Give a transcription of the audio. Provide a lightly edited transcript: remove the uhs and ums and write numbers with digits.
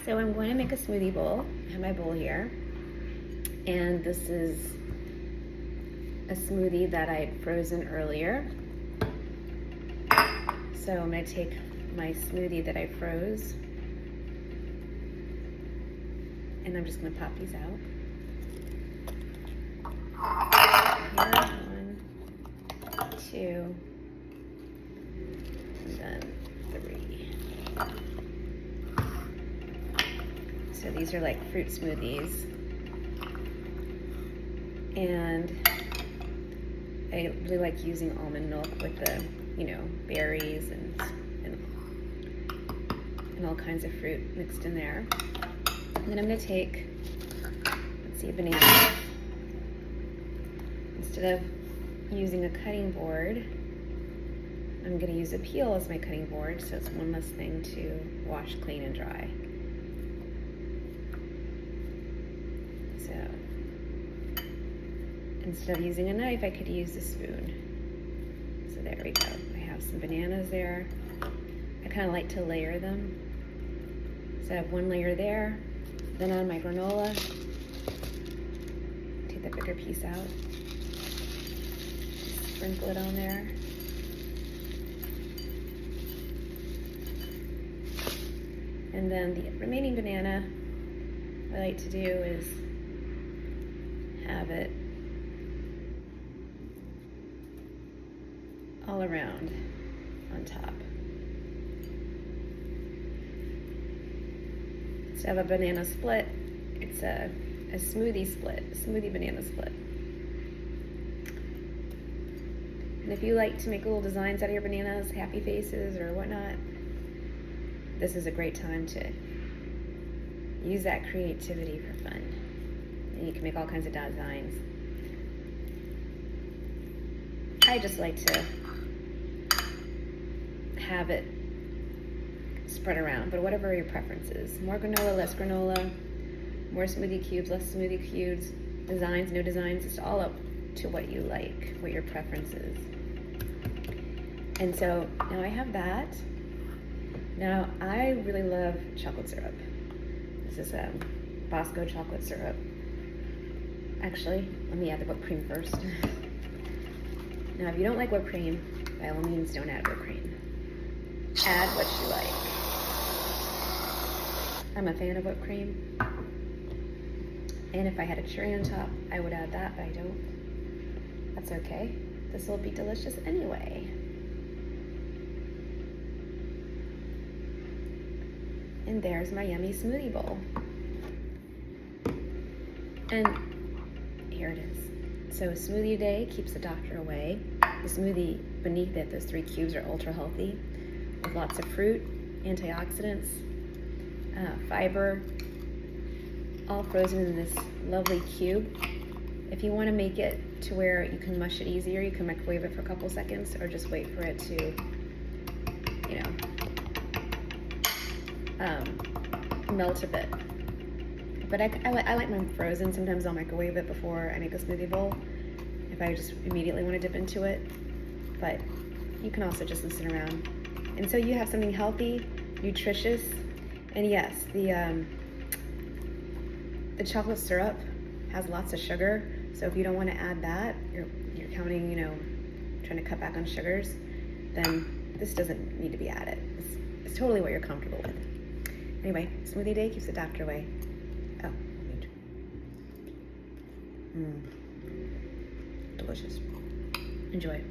So I'm going to make a smoothie bowl. I have my bowl here. And this is a smoothie that I had frozen earlier. So I'm going to take my smoothie that I froze and I'm just going to pop these out. Here, 1, 2, and then 3. So these are like fruit smoothies. And I really like using almond milk with the, berries and all kinds of fruit mixed in there. And then I'm going to take, a banana. Instead of using a cutting board, I'm going to use a peel as my cutting board, so it's one less thing to wash, clean, and dry. So instead of using a knife, I could use a spoon. So there we go. I have some bananas there. I kind of like to layer them. So I have one layer there. Then on my granola, take the bigger piece out. Just sprinkle it on there. And then the remaining banana, what I like to do is have it all around on top. So I have a banana split. It's a smoothie split, a smoothie banana split. And if you like to make little designs out of your bananas, happy faces or whatnot, this is a great time to use that creativity for fun. And you can make all kinds of designs. I just like to have it spread around, but whatever your preference is. More granola, less granola, more smoothie cubes, less smoothie cubes, designs, no designs, it's all up to what you like, what your preference is. And so now I have that. Now I really love chocolate syrup. This is Bosco chocolate syrup. Actually, let me add the whipped cream first. Now if you don't like whipped cream, by all means don't add whipped cream. Add what you like. I'm a fan of whipped cream. And if I had a cherry on top, I would add that, but I don't. That's okay. This will be delicious anyway. And there's my yummy smoothie bowl. And here it is. So a smoothie a day keeps the doctor away. The smoothie beneath it, those 3 cubes, are ultra healthy with lots of fruit, antioxidants, fiber, all frozen in this lovely cube. If you want to make it to where you can mush it easier, you can microwave it for a couple seconds or just wait for it to, melt a bit. But I like mine frozen. Sometimes I'll microwave it before I make a smoothie bowl if I just immediately want to dip into it. But you can also just listen around. And so you have something healthy, nutritious, and yes, the chocolate syrup has lots of sugar. So if you don't want to add that, you're counting, trying to cut back on sugars, then this doesn't need to be added. It's totally what you're comfortable with. Anyway, smoothie day keeps the doctor away. Oh, wait. Delicious. Enjoy.